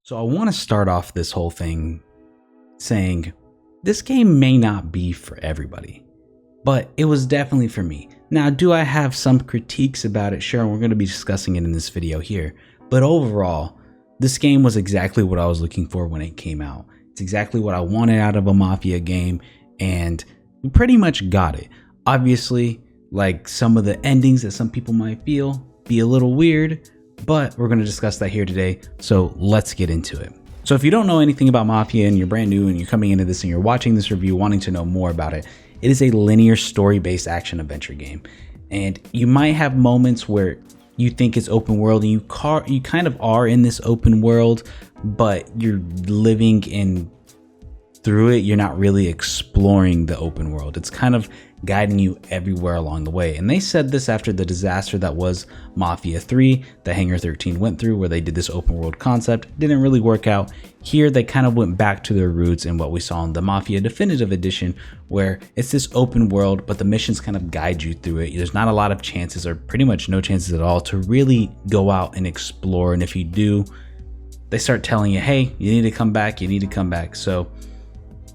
So I want to start off this whole thing saying this game may not be for everybody, but it was definitely for me. Now, do I have some critiques about it? Sure, we're going to be discussing it in this video here. But overall, this game was exactly what I was looking for when it came out. It's exactly what I wanted out of a Mafia game, and we pretty much got it. Obviously, like some of the endings that some people might feel be a little weird, but we're going to discuss that here today, so let's get into it. So if you don't know anything about Mafia and you're brand new and you're coming into this and you're watching this review wanting to know more about it, it is a linear story-based action adventure game. And you might have moments where you think it's open world and you kind of are in this open world, but you're living in through it. You're not really exploring the open world. It's kind of guiding you everywhere along the way. And they said this after the disaster that was Mafia 3 that Hangar 13 went through, where they did this open world concept. Didn't really work out. Here they kind of went back to their roots in what we saw in the Mafia Definitive Edition, where it's this open world, but the missions kind of guide you through it. There's not a lot of chances, or pretty much no chances at all, to really go out and explore. And if you do, they start telling you, hey, you need to come back, you need to come back. So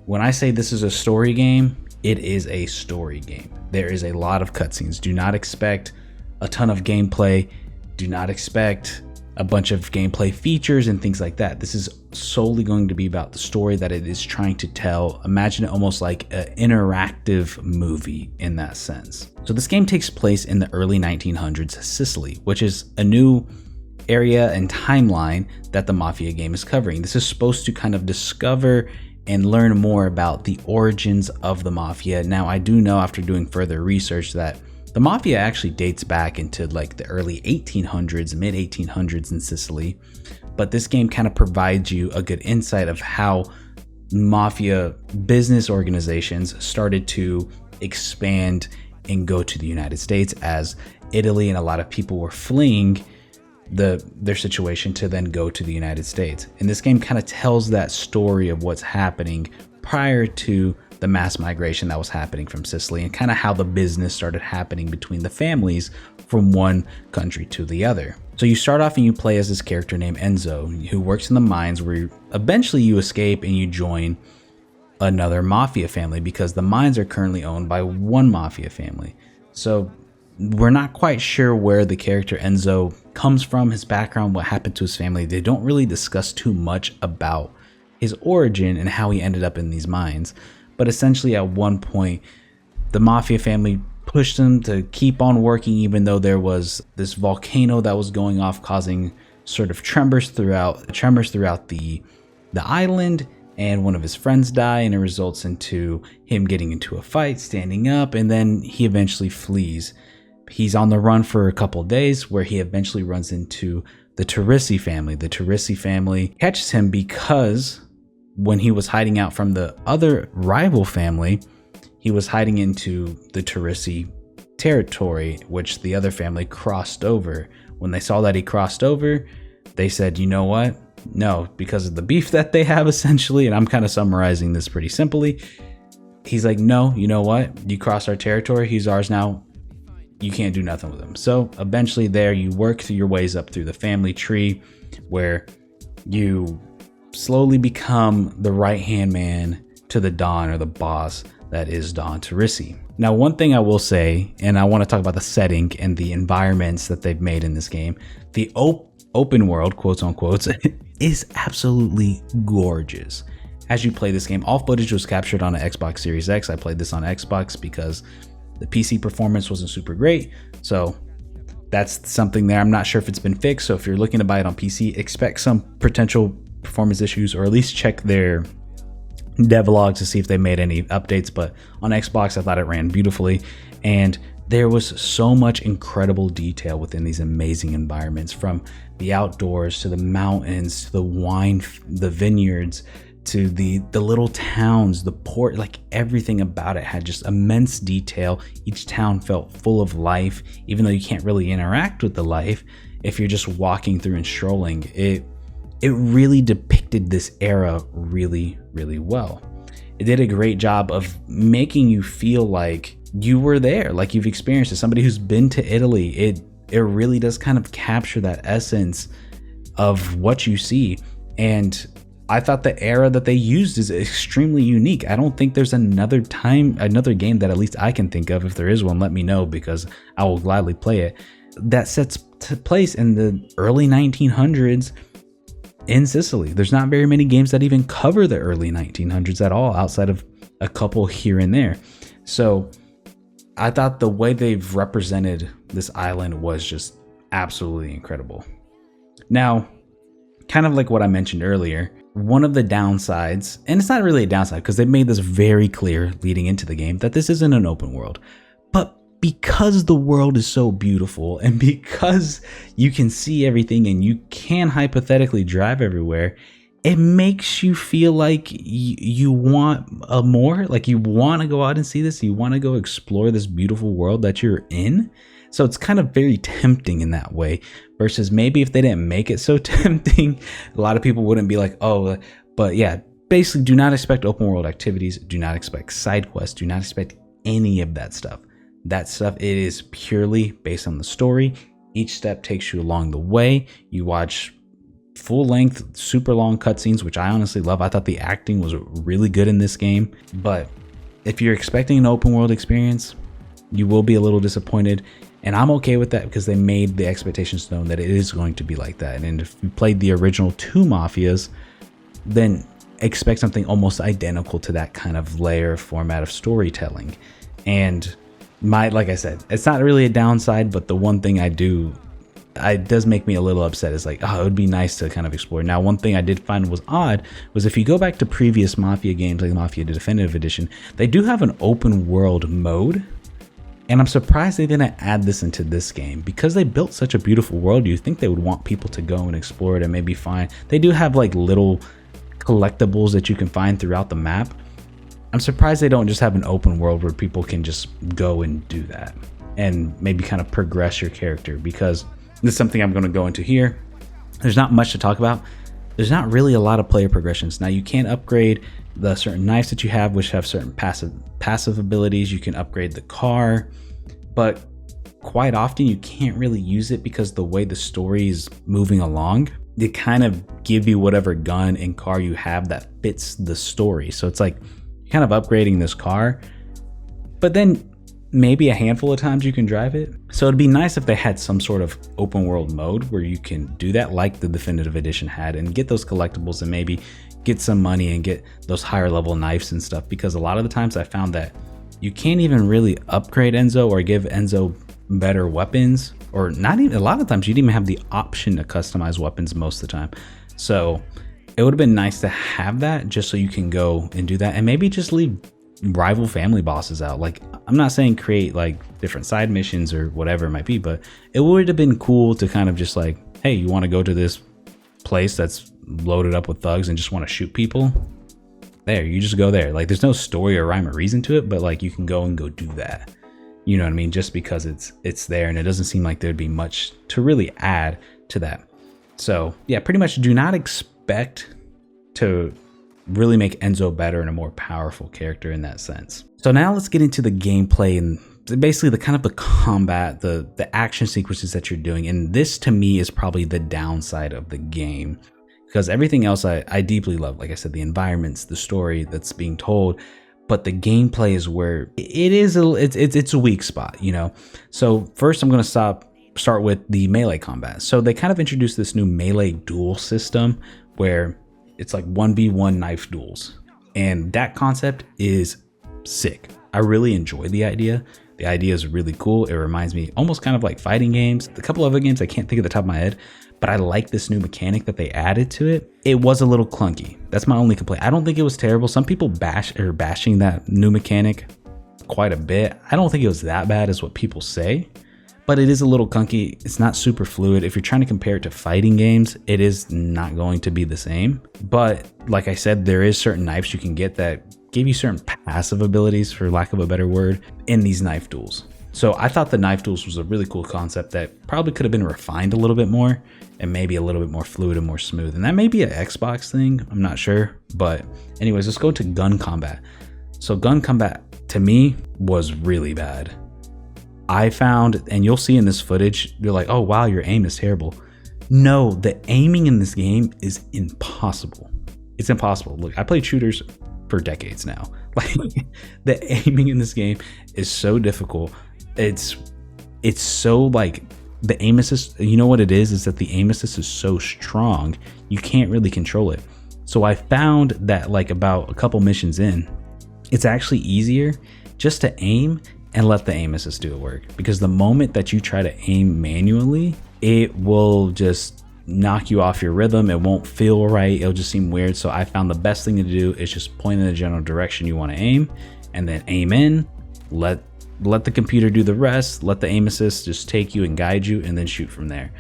when I say this is a story game, it is a story game. There is a lot of cutscenes. Do not expect a ton of gameplay. Do not expect a bunch of gameplay features and things like that. This is solely going to be about the story that it is trying to tell. Imagine it almost like an interactive movie in that sense. So this game takes place in the early 1900s Sicily, which is a new area and timeline that the Mafia game is covering. This is supposed to kind of discover and learn more about the origins of the Mafia. Now, I do know after doing further research that the Mafia actually dates back into like the early 1800s, mid 1800s in Sicily, but this game kind of provides you a good insight of how Mafia business organizations started to expand and go to the United States as Italy and a lot of people were fleeing their situation to then go to the United States. And this game kind of tells that story of what's happening prior to the mass migration that was happening from Sicily, and kind of how the business started happening between the families from one country to the other. So you start off and you play as this character named Enzo, who works in the mines, where eventually you escape and you join another Mafia family, because the mines are currently owned by one Mafia family. So we're not quite sure where the character Enzo comes from, his background, what happened to his family. They don't really discuss too much about his origin and how he ended up in these mines. But essentially at one point, the Mafia family pushed him to keep on working, even though there was this volcano that was going off, causing sort of tremors throughout the island. And one of his friends die, and it results into him getting into a fight, standing up, and then he eventually flees. He's on the run for a couple days, where he eventually runs into the Teresi family. The Teresi family catches him because when he was hiding out from the other rival family, he was hiding into the Teresi territory, which the other family crossed over. When they saw that he crossed over, they said, you know what? No, because of the beef that they have, essentially, and I'm kind of summarizing this pretty simply. He's like, no, you know what? You crossed our territory. He's ours now. You can't do nothing with him. So eventually there you work through your ways up through the family tree, where you slowly become the right-hand man to the Don, or the boss that is Don Teresi. Now, one thing I will say, and I want to talk about the setting and the environments that they've made in this game, the open world, quotes unquote, is absolutely gorgeous. As you play this game, all footage was captured on an Xbox Series X. I played this on Xbox because the PC performance wasn't super great, so that's something there. I'm not sure if it's been fixed, so if you're looking to buy it on PC, expect some potential performance issues, or at least check their devlogs to see if they made any updates. But on Xbox, I thought it ran beautifully, and there was so much incredible detail within these amazing environments, from the outdoors to the mountains to the wine, the vineyards, to the little towns, the port. Like everything about it had just immense detail. Each town felt full of life, even though you can't really interact with the life if you're just walking through and strolling. It really depicted this era really, really well. It did a great job of making you feel like you were there, like you've experienced it. Somebody who's been to Italy, it really does kind of capture that essence of what you see. And I thought the era that they used is extremely unique. I don't think there's another game that at least I can think of. If there is one, let me know, because I will gladly play it. That sets place in the early 1900s in Sicily. There's not very many games that even cover the early 1900s at all, outside of a couple here and there. So I thought the way they've represented this island was just absolutely incredible. Now, kind of like what I mentioned earlier, one of the downsides, and it's not really a downside because they made this very clear leading into the game, that this isn't an open world. But because the world is so beautiful, and because you can see everything and you can hypothetically drive everywhere, it makes you feel like you want more, like you want to go out and see this, you want to go explore this beautiful world that you're in. So it's kind of very tempting in that way, versus maybe if they didn't make it so tempting, a lot of people wouldn't be like, oh, but yeah, basically do not expect open world activities, do not expect side quests, do not expect any of that stuff. That stuff, it is purely based on the story. Each step takes you along the way. You watch full length, super long cutscenes, which I honestly love. I thought the acting was really good in this game, but if you're expecting an open world experience, you will be a little disappointed. And I'm okay with that because they made the expectations known that it is going to be like that. And if you played the original 2 Mafias, then expect something almost identical to that kind of layer format of storytelling. And like I said, it's not really a downside, but the one thing it does make me a little upset is like, oh, it would be nice to kind of explore. Now, one thing I did find was odd was if you go back to previous Mafia games, like Mafia Definitive Edition, they do have an open world mode. And I'm surprised they didn't add this into this game, because they built such a beautiful world. You think they would want people to go and explore it and maybe find, they do have like little collectibles that you can find throughout the map. I'm surprised they don't just have an open world where people can just go and do that and maybe kind of progress your character, because this is something I'm going to go into here. There's not much to talk about. There's not really a lot of player progressions. Now, you can upgrade the certain knives that you have, which have certain passive abilities. You can upgrade the car, but quite often you can't really use it because the way the story is moving along, they kind of give you whatever gun and car you have that fits the story. So it's like you're kind of upgrading this car, but then maybe a handful of times you can drive it. So it'd be nice if they had some sort of open world mode where you can do that like the Definitive Edition had, and get those collectibles and maybe get some money and get those higher level knives and stuff. Because a lot of the times I found that you can't even really upgrade Enzo or give Enzo better weapons, or not even, a lot of times you didn't even have the option to customize weapons most of the time. So it would have been nice to have that, just so you can go and do that, and maybe just leave rival family bosses out. Like, I'm not saying create like different side missions or whatever it might be, but it would have been cool to kind of just like, hey, you want to go to this place that's loaded up with thugs and just want to shoot people? There, you just go there. Like, there's no story or rhyme or reason to it, but like you can go do that. You know what I mean? Just because it's there, and it doesn't seem like there'd be much to really add to that. So yeah, pretty much do not expect to really make Enzo better and a more powerful character in that sense. So now let's get into the gameplay and basically the kind of the combat, the action sequences that you're doing. And this to me is probably the downside of the game, because everything else I deeply love. Like I said, the environments, the story that's being told, but the gameplay is where it's a weak spot, you know? So first I'm going to start with the melee combat. So they kind of introduced this new melee duel system where it's like 1v1 knife duels. And that concept is sick. I really enjoy the idea. The idea is really cool. It reminds me almost kind of like fighting games. A couple other games I can't think of the top of my head, but I like this new mechanic that they added to it. It was a little clunky. That's my only complaint. I don't think it was terrible. Some people are bashing that new mechanic quite a bit. I don't think it was that bad as what people say, but it is a little clunky. It's not super fluid. If you're trying to compare it to fighting games, it is not going to be the same. But like I said, there is certain knives you can get that give you certain passive abilities, for lack of a better word, in these knife duels. So I thought the knife duels was a really cool concept that probably could have been refined a little bit more and maybe a little bit more fluid and more smooth. And that may be an Xbox thing, I'm not sure. But anyways, let's go to gun combat. So gun combat to me was really bad. I found, and you'll see in this footage, you're like, oh wow, your aim is terrible. No, the aiming in this game is impossible. It's impossible. Look, I played shooters for decades now. Like, the aiming in this game is so difficult. It's so like, the aim assist, you know what it is that the aim assist is so strong, you can't really control it. So I found that like about a couple missions in, it's actually easier just to aim and let the aim assist do it work. Because the moment that you try to aim manually, it will just knock you off your rhythm. It won't feel right. It'll just seem weird. So I found the best thing to do is just point in the general direction you want to aim, and then aim in, let the computer do the rest, let the aim assist just take you and guide you, and then shoot from there.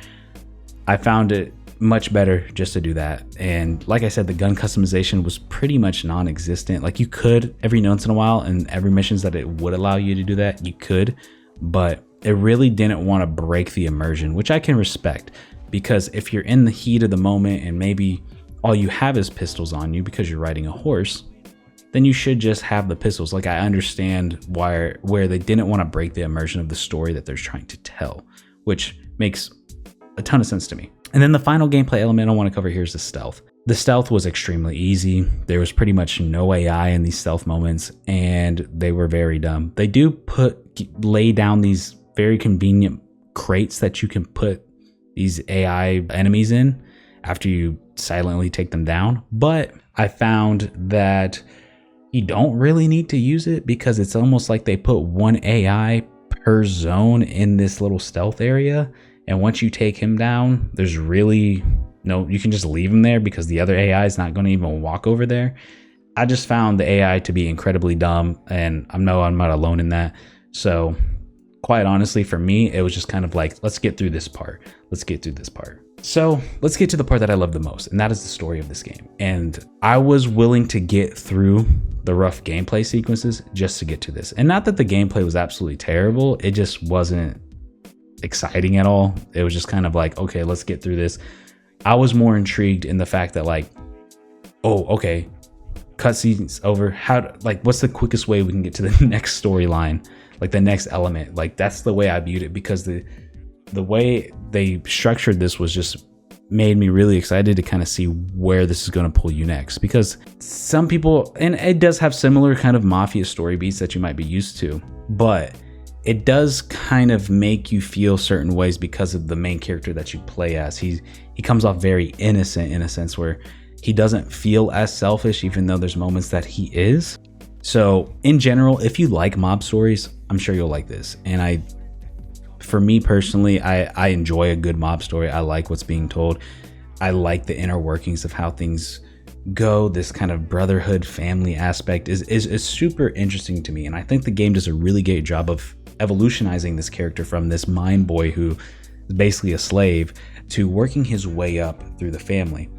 I found it much better just to do that. And like I said, the gun customization was pretty much non-existent. Like, you could every once in a while, and every missions that it would allow you to do that, you could, but it really didn't want to break the immersion, which I can respect, because if you're in the heat of the moment and maybe all you have is pistols on you because you're riding a horse, then you should just have the pistols. Like, I understand where they didn't want to break the immersion of the story that they're trying to tell, which makes a ton of sense to me. And then the final gameplay element I want to cover here is the stealth. The stealth was extremely easy. There was pretty much no AI in these stealth moments, and they were very dumb. They do lay down these very convenient crates that you can put these AI enemies in after you silently take them down. But I found that you don't really need to use it, because it's almost like they put one AI per zone in this little stealth area. And once you take him down, there's really no, you can just leave him there because the other AI is not going to even walk over there. I just found the AI to be incredibly dumb, and I know I'm not alone in that. So quite honestly, for me, it was just kind of like, let's get through this part. Let's get through this part. So let's get to the part that I love the most, and that is the story of this game. And I was willing to get through the rough gameplay sequences just to get to this. And not that the gameplay was absolutely terrible, it just wasn't exciting at all. It was just kind of like, okay, let's get through this. I was more intrigued in the fact that, like, oh, okay, cutscenes over. What's the quickest way we can get to the next storyline, like the next element? Like, that's the way I viewed it, because the way they structured this was just made me really excited to kind of see where this is going to pull you next. Because some people, and it does have similar kind of Mafia story beats that you might be used to, but it does kind of make you feel certain ways because of the main character that you play as. He comes off very innocent in a sense where he doesn't feel as selfish, even though there's moments that he is. So in general, if you like mob stories, I'm sure you'll like this. And for me personally, I enjoy a good mob story. I like what's being told. I like the inner workings of how things go. This kind of brotherhood family aspect is super interesting to me. And I think the game does a really great job of evolutionizing this character from this mine boy who is basically a slave to working his way up through the family.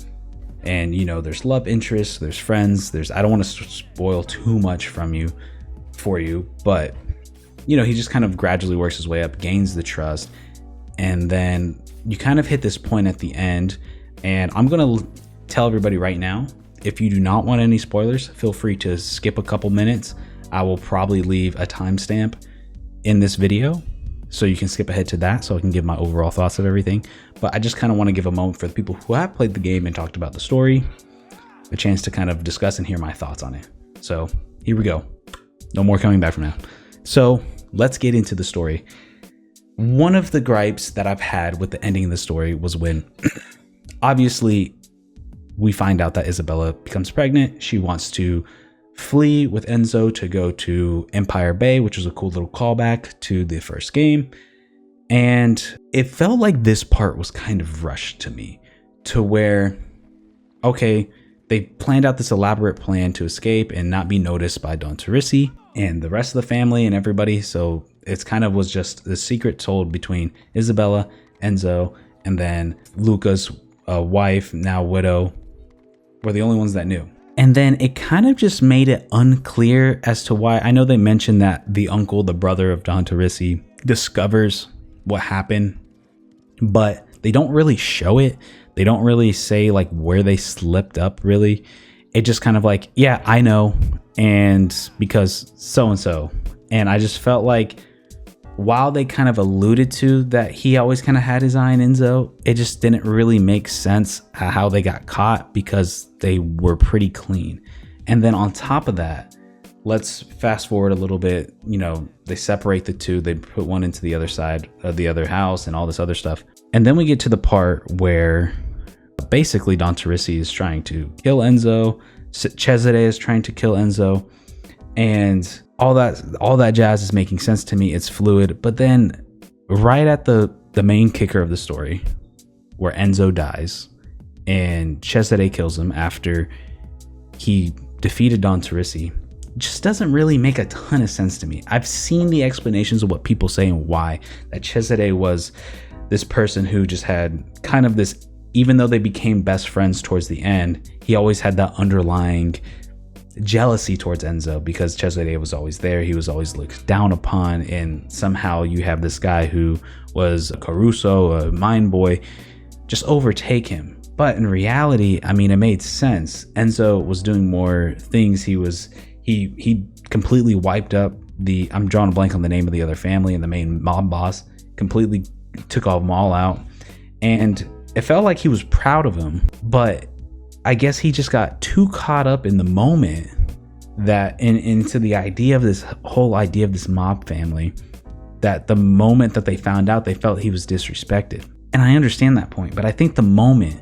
And, you know, there's love interests, there's friends, I don't want to spoil too much for you, but, you know, he just kind of gradually works his way up, gains the trust. And then you kind of hit this point at the end. And I'm going to tell everybody right now, if you do not want any spoilers, feel free to skip a couple minutes. I will probably leave a timestamp in this video, so you can skip ahead to that, so I can give my overall thoughts of everything. But I just kind of want to give a moment for the people who have played the game and talked about the story, a chance to kind of discuss and hear my thoughts on it. So here we go. No more coming back from now. So let's get into the story. One of the gripes that I've had with the ending of the story was when obviously we find out that Isabella becomes pregnant. She wants to flee with Enzo to go to Empire Bay, which was a cool little callback to the first game. And it felt like this part was kind of rushed to me, to where, okay, they planned out this elaborate plan to escape and not be noticed by Don Teresi and the rest of the family and everybody. So it's kind of was just the secret told between Isabella, Enzo, and then Luca's wife, now widow, were the only ones that knew. And then it kind of just made it unclear as to why. I know they mentioned that the uncle, the brother of Don Teresi, discovers what happened, but they don't really show it. They don't really say like where they slipped up, really. It just kind of like, yeah, I know, and because so-and-so. And I just felt like, while they kind of alluded to that he always kind of had his eye on Enzo, it just didn't really make sense how they got caught because they were pretty clean. And then on top of that, let's fast forward a little bit. You know, they separate the two, they put one into the other side of the other house and all this other stuff. And then we get to the part where basically Don Torrisi is trying to kill Enzo, Cesare is trying to kill Enzo, and all that jazz is making sense to me. It's fluid. But then right at the main kicker of the story, where Enzo dies and Cesare kills him after he defeated Don Torrisi, just doesn't really make a ton of sense to me. I've seen the explanations of what people say and why, that Cesare was this person who just had kind of this, even though they became best friends towards the end, he always had that underlying jealousy towards Enzo because Cesare was always there. He was always looked down upon, and somehow you have this guy who was a Caruso, a mine boy, just overtake him. But in reality, I mean, it made sense. Enzo was doing more things. He completely wiped up I'm drawing a blank on the name of the other family and the main mob boss, completely took all them all out. And it felt like he was proud of him, but I guess he just got too caught up in the moment that into the idea of this whole idea of this mob family, that the moment that they found out, they felt he was disrespected. And I understand that point, but I think the moment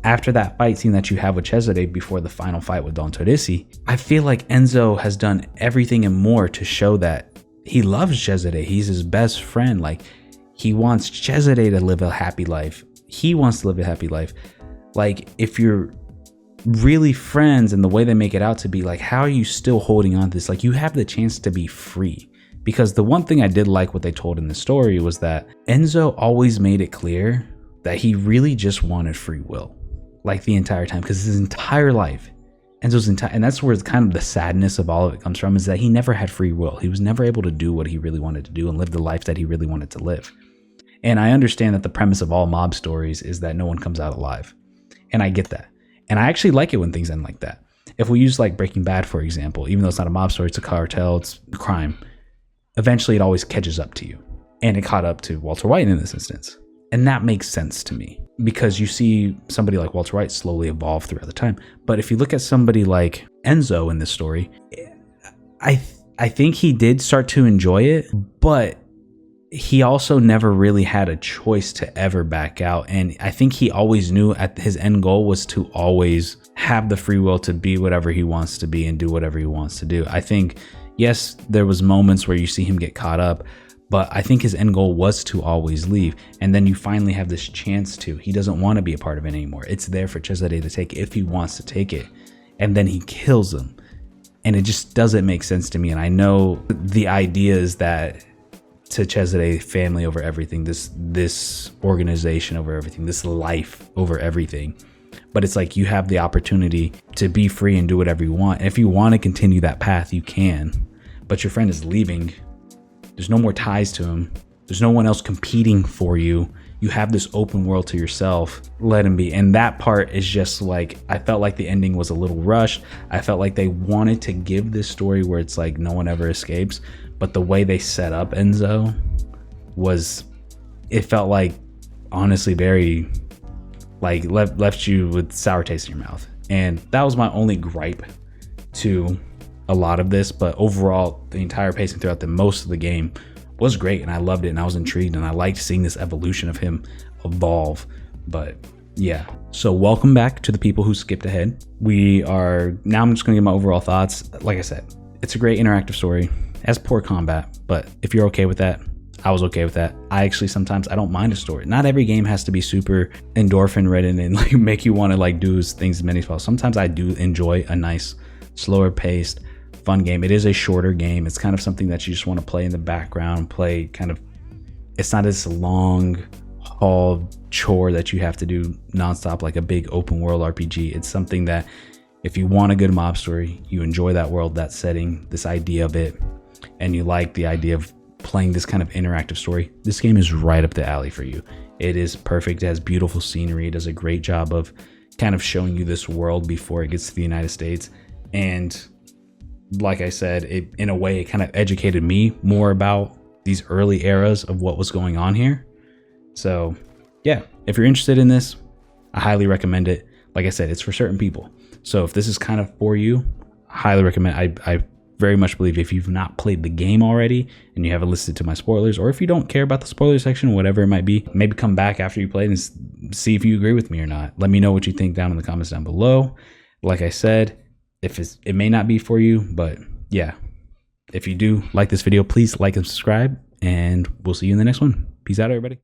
after that fight scene that you have with Cesare before the final fight with Don Torrisi, I feel like Enzo has done everything and more to show that he loves Cesare. He's his best friend. Like, he wants Cesare to live a happy life. He wants to live a happy life. Like, if you're really friends and the way they make it out to be, like, how are you still holding on to this? Like, you have the chance to be free. Because the one thing I did like what they told in the story was that Enzo always made it clear that he really just wanted free will, like the entire time, because his entire life, and that's where kind of the sadness of all of it comes from, is that he never had free will. He was never able to do what he really wanted to do and live the life that he really wanted to live. And I understand that the premise of all mob stories is that no one comes out alive. And I get that. And I actually like it when things end like that. If we use like Breaking Bad, for example, even though it's not a mob story, it's a cartel, it's crime. Eventually it always catches up to you. And it caught up to Walter White in this instance. And that makes sense to me because you see somebody like Walter White slowly evolve throughout the time. But if you look at somebody like Enzo in this story, I think he did start to enjoy it, but he also never really had a choice to ever back out. And I think he always knew at his end goal was to always have the free will to be whatever he wants to be and do whatever he wants to do. I think, yes, there was moments where you see him get caught up, but I think his end goal was to always leave. And then you finally have this chance to. He doesn't want to be a part of it anymore. It's there for Cesare to take if he wants to take it. And then he kills him. And it just doesn't make sense to me. And I know the idea is that to Cesare, family over everything, this organization over everything, this life over everything. But it's like you have the opportunity to be free and do whatever you want. And if you want to continue that path, you can. But your friend is leaving. There's no more ties to him. There's no one else competing for you. You have this open world to yourself. Let him be. And that part is just like, I felt like the ending was a little rushed. I felt like they wanted to give this story where it's like no one ever escapes. But the way they set up Enzo it felt like, honestly, very, like, left you with sour taste in your mouth. And that was my only gripe to a lot of this. But overall, the entire pacing throughout most of the game was great, and I loved it, and I was intrigued, and I liked seeing this evolution of him evolve. But yeah, so welcome back to the people who skipped ahead. I'm just gonna give my overall thoughts. Like I said, it's a great interactive story. It has poor combat, but if you're okay with that, I was okay with that. Sometimes I don't mind a story. Not every game has to be super endorphin ridden and like make you want to like do things as many as possible. Sometimes I do enjoy a nice, slower paced, fun game. It is a shorter game. It's kind of something that you just want to play in the background, it's not this long haul chore that you have to do nonstop like a big open world RPG. It's something that if you want a good mob story, you enjoy that world, that setting, this idea of it, and you like the idea of playing this kind of interactive story, this game is right up the alley for you. It is perfect. It has beautiful scenery. It does a great job of kind of showing you this world before it gets to the United States. And like I said, in a way, it kind of educated me more about these early eras of what was going on here. So yeah, if you're interested in this, I highly recommend it. Like I said, it's for certain people. So if this is kind of for you, I highly recommend. I very much believe if you've not played the game already and you haven't listened to my spoilers, or if you don't care about the spoiler section, whatever it might be, maybe come back after you play and see if you agree with me or not. Let me know what you think down in the comments down below. Like I said, it may not be for you, but yeah, if you do like this video, please like and subscribe, and we'll see you in the next one. Peace out, everybody.